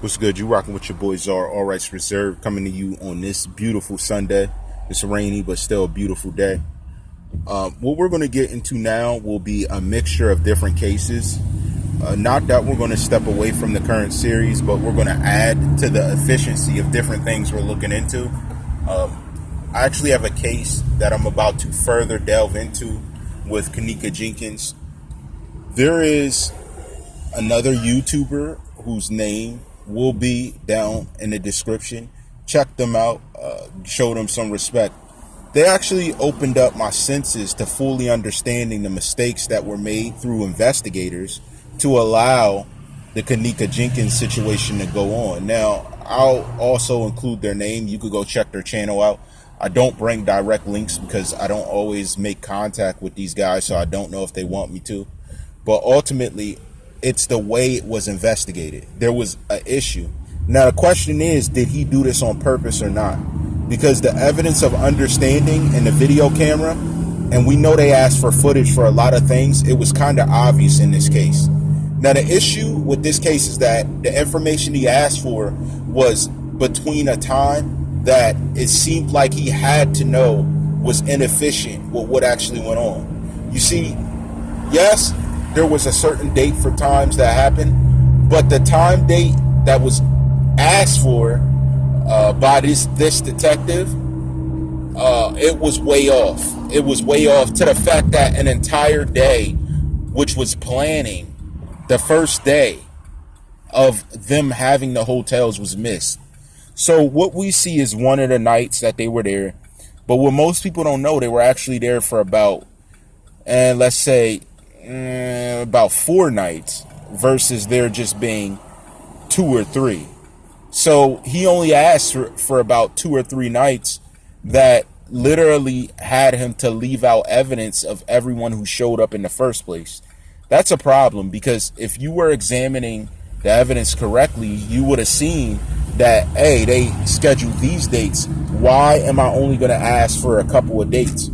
What's good? You rocking with your boy TheCzarr, all rights reserved, coming to you on this beautiful Sunday. It's rainy, but still a beautiful day. What we're going to get into now will be a mixture of different cases. Not that we're going to step away from the current series, but we're going to add to the efficiency of different things we're looking into. I actually have a case that I'm about to further delve into with Kenneka Jenkins. There is another YouTuber whose name will be down in the description. Check them out, show them some respect. They actually opened up my senses to fully understanding the mistakes that were made through investigators to allow the Kenneka Jenkins situation to go on. Now, I'll also include their name. You could go check their channel out. I don't bring direct links because I don't always make contact with these guys, so I don't know if they want me to. But ultimately, it's the way it was investigated. There was an issue. Now, the question is, did he do this on purpose or not? Because the evidence of understanding in the video camera, and we know they asked for footage for a lot of things, it was kind of obvious in this case. Now, the issue with this case is that the information he asked for was between a time that it seemed like he had to know was inefficient with what actually went on. You see, yes, there was a certain date for times that happened, but the time date that was asked for by this detective, it was way off. It was way off to the fact that an entire day, which was planning the first day of them having the hotels, was missed. So what we see is one of the nights that they were there, but what most people don't know, they were actually there for about, let's say, about 4 nights versus there just being 2 or 3. So he only asked for about 2 or 3 nights that literally had him to leave out evidence of everyone who showed up in the first place. That's a problem, because if you were examining the evidence correctly, you would have seen that, hey, they scheduled these dates. Why am I only going to ask for a couple of dates?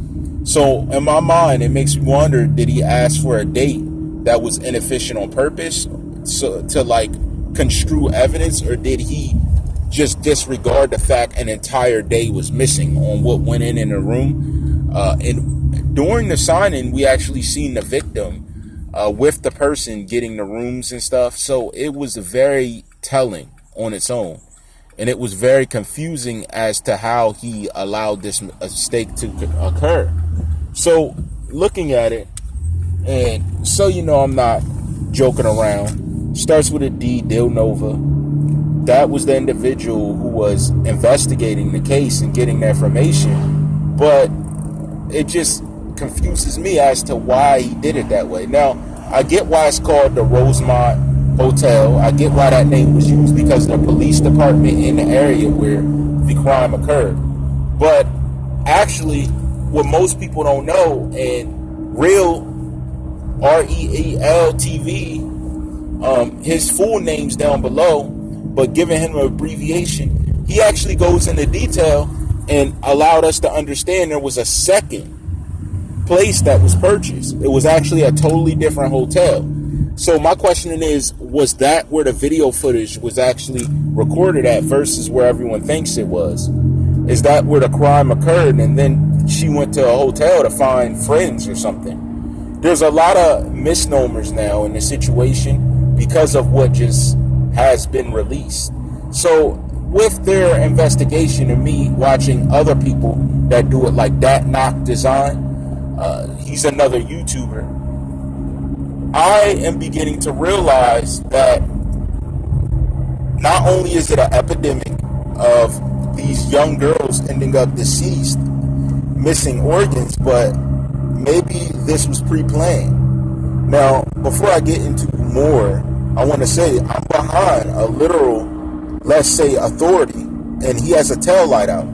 So in my mind, it makes me wonder, did he ask for a date that was inefficient on purpose so to like construe evidence, or did he just disregard the fact an entire day was missing on what went in the room? And during the signing, we actually seen the victim with the person getting the rooms and stuff. So it was very telling on its own. And it was very confusing as to how he allowed this mistake to occur. So looking at it, and so you know I'm not joking around, starts with a D, Dil Nova. That was the individual who was investigating the case and getting the information. But it just confuses me as to why he did it that way. Now, I get why it's called the Rosemont Hotel. I get why that name was used, because of the police department in the area where the crime occurred. But actually, what most people don't know, and Real REEL TV, his full name's down below, but giving him an abbreviation, he actually goes into detail and allowed us to understand there was a second place that was purchased. It was actually a totally different hotel. So my question is, was that where the video footage was actually recorded at versus where everyone thinks it was? Is that where the crime occurred and then she went to a hotel to find friends or something? There's a lot of misnomers now in the situation because of what just has been released. So with their investigation and me watching other people that do it, like that Knock Design, he's another YouTuber, I am beginning to realize that not only is it an epidemic of these young girls ending up deceased, missing organs, but maybe this was pre-planned. Now, before I get into more, I want to say I'm behind a literal, let's say, authority, and he has a tail light out.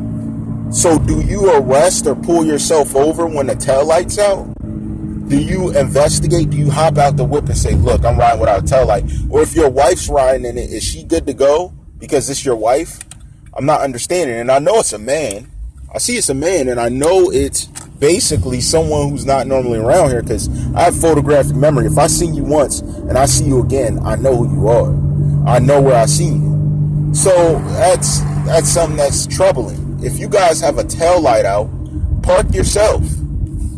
So do you arrest or pull yourself over when the tail light's out? Do you investigate? Do you hop out the whip and say, look, I'm riding without a tail light? Or if your wife's riding in it, is she good to go because it's your wife? I'm not understanding. And I know it's a man. I see it's a man, and I know it's basically someone who's not normally around here, because I have photographic memory. If I see you once and I see you again, I know who you are. I know where I seen you. So that's something that's troubling. If you guys have a tail light out, park yourself.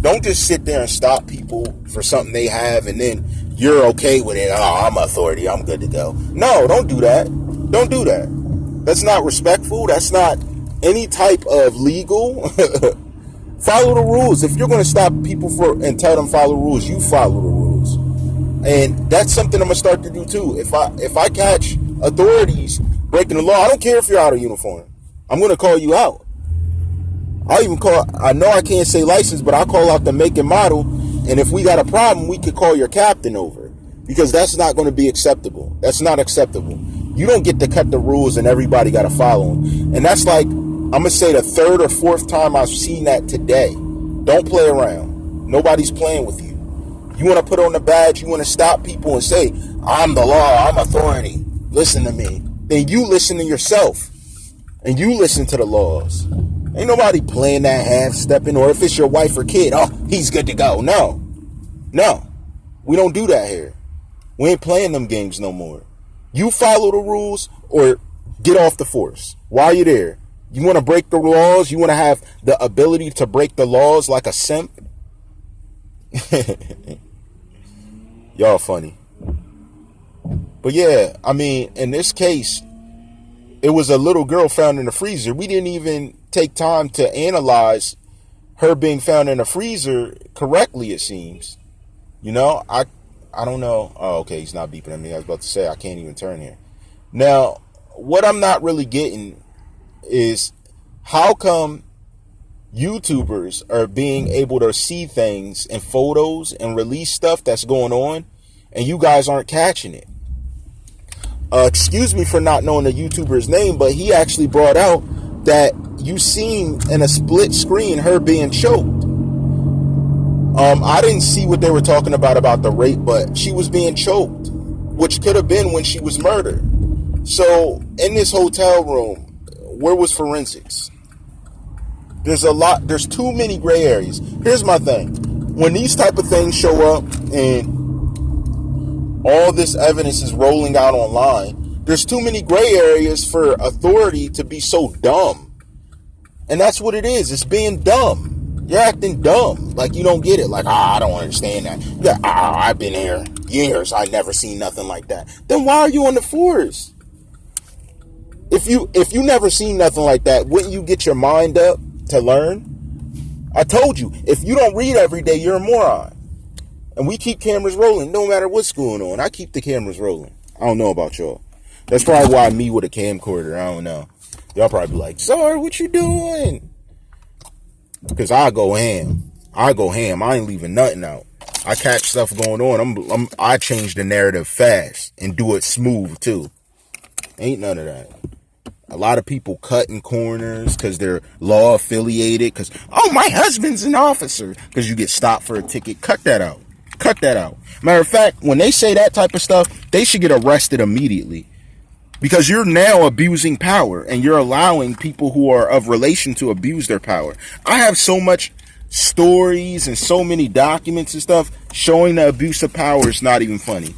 Don't just sit there and stop people for something they have and then you're okay with it. Oh, I'm authority. I'm good to go. No, don't do that. Don't do that. That's not respectful. That's not any type of legal. Follow the rules. If you're going to stop people and tell them follow the rules, you follow the rules. And that's something I'm going to start to do too. If I catch authorities breaking the law, I don't care if you're out of uniform. I'm going to call you out. I know I can't say license, but I'll call out the make and model. And if we got a problem, we could call your captain over. Because that's not going to be acceptable. That's not acceptable. You don't get to cut the rules and everybody got to follow them. And that's like, I'm going to say the third or fourth time I've seen that today. Don't play around. Nobody's playing with you. You want to put on the badge, you want to stop people and say, I'm the law, I'm authority. Listen to me. Then you listen to yourself. And you listen to the laws. Ain't nobody playing that half-stepping, or if it's your wife or kid, oh, he's good to go. No. We don't do that here. We ain't playing them games no more. You follow the rules or get off the force. While you're there, you want to break the laws? You want to have the ability to break the laws like a simp? Y'all funny. But yeah, I mean, in this case, it was a little girl found in the freezer. We didn't even take time to analyze her being found in a freezer correctly, it seems. You know, I don't know. Oh, okay, he's not beeping at me. I was about to say, I can't even turn here. Now, what I'm not really getting is how come YouTubers are being able to see things and photos and release stuff that's going on and you guys aren't catching it. Excuse me for not knowing the YouTuber's name, but he actually brought out that you seen in a split screen her being choked. I didn't see what they were talking about the rape, but she was being choked, which could have been when she was murdered. So in this hotel room, where was forensics? There's too many gray areas. Here's my thing. When these type of things show up and all this evidence is rolling out online, there's too many gray areas for authority to be so dumb. And that's what it is. It's being dumb. You're acting dumb. Like you don't get it. Like, I don't understand that. Yeah, I've been here years. I never seen nothing like that. Then why are you on the force? If you never seen nothing like that, wouldn't you get your mind up to learn? I told you, if you don't read every day, you're a moron. And we keep cameras rolling no matter what's going on. I keep the cameras rolling. I don't know about y'all. That's probably why me with a camcorder. I don't know. Y'all probably be like, "Czarr, what you doing?" Because I go ham. I ain't leaving nothing out. I catch stuff going on. I change the narrative fast and do it smooth too. Ain't none of that. A lot of people cutting corners because they're law affiliated. Because, oh, my husband's an officer. Because you get stopped for a ticket. Cut that out. Cut that out. Matter of fact, when they say that type of stuff, they should get arrested immediately. Because you're now abusing power. And you're allowing people who are of relation to abuse their power. I have so much stories and so many documents and stuff showing the abuse of power. It's not even funny.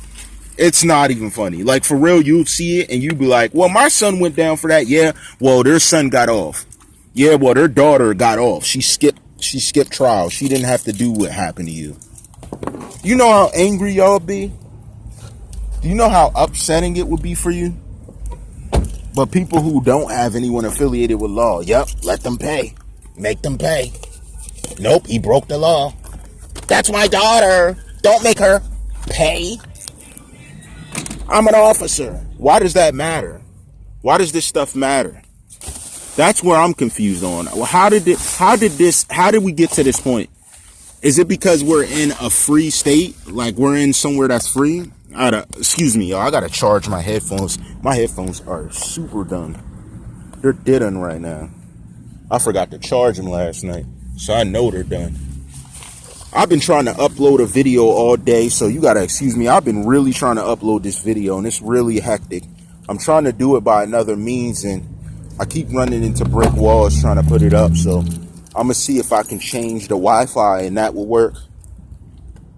It's not even funny. Like, for real, you'll see it and you'll be like, well, my son went down for that. Yeah, well, their son got off. Yeah, well, their daughter got off. She skipped trial. She didn't have to do what happened to you. You know how angry y'all be? Do you know how upsetting it would be for you? But people who don't have anyone affiliated with law, yep, let them pay. Make them pay. Nope, he broke the law. That's my daughter. Don't make her pay. I'm an officer. Why does that matter? Why does this stuff matter? That's where I'm confused on. Well, how did we get to this point? Is it because we're in a free state? Like we're in somewhere that's free? Excuse me, y'all. I gotta charge my headphones. My headphones are super done. They're dead on right now. I forgot to charge them last night, so I know they're done. I've been trying to upload a video all day, so you gotta excuse me. I've been really trying to upload this video, and it's really hectic. I'm trying to do it by another means, and I keep running into brick walls trying to put it up, so I'm gonna see if I can change the Wi-Fi, and that will work.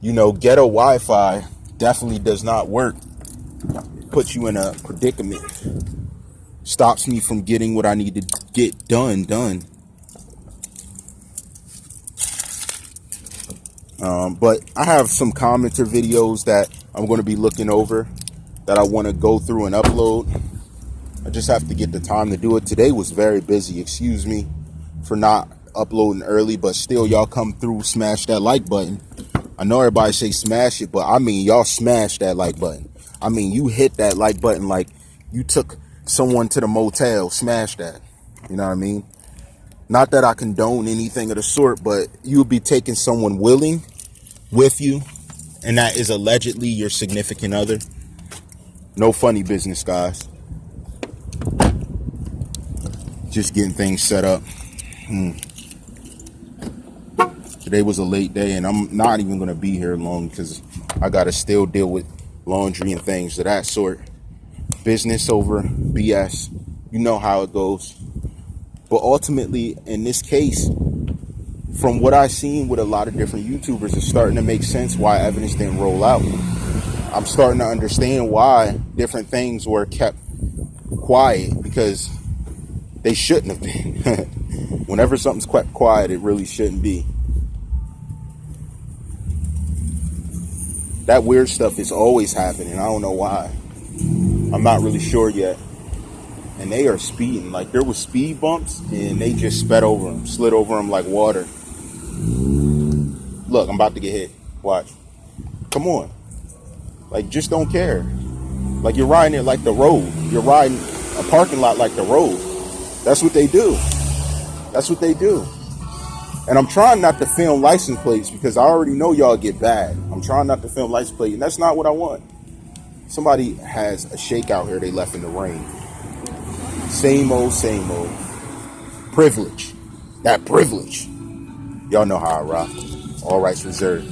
You know, ghetto Wi-Fi definitely does not work. Puts you in a predicament. stops me from getting what I need to get done. But I have some commenter videos that I'm going to be looking over that I want to go through and upload. I just have to get the time to do it. Today was very busy. Excuse me for not uploading early, but still, y'all come through, smash that like button. I know everybody say smash it, but I mean, y'all smash that like button. I mean, you hit that like button like you took someone to the motel. Smash that. You know what I mean? Not that I condone anything of the sort, but you'll be taking someone willing with you, and that is allegedly your significant other. No funny business, guys. Just getting things set up. Today was a late day, and I'm not even going to be here long because I got to still deal with laundry and things of that sort. Business over BS. You know how it goes. But ultimately, in this case, from what I've seen with a lot of different YouTubers, it's starting to make sense why evidence didn't roll out. I'm starting to understand why different things were kept quiet, because they shouldn't have been. Whenever something's kept quiet, it really shouldn't be. That weird stuff is always happening. I don't know why. I'm not really sure yet. And they are speeding. Like, there was speed bumps, and they just sped over them, slid over them like water. Look, I'm about to get hit. Watch. Come on. Like, just don't care. Like, you're riding it like the road. You're riding a parking lot like the road. That's what they do. That's what they do. And I'm trying not to film license plates because I already know y'all get bad. I'm trying not to film license plate, and that's not what I want. Somebody has a shake out here they left in the rain. Same old, same old. Privilege. That privilege. Y'all know how I rock. All rights reserved.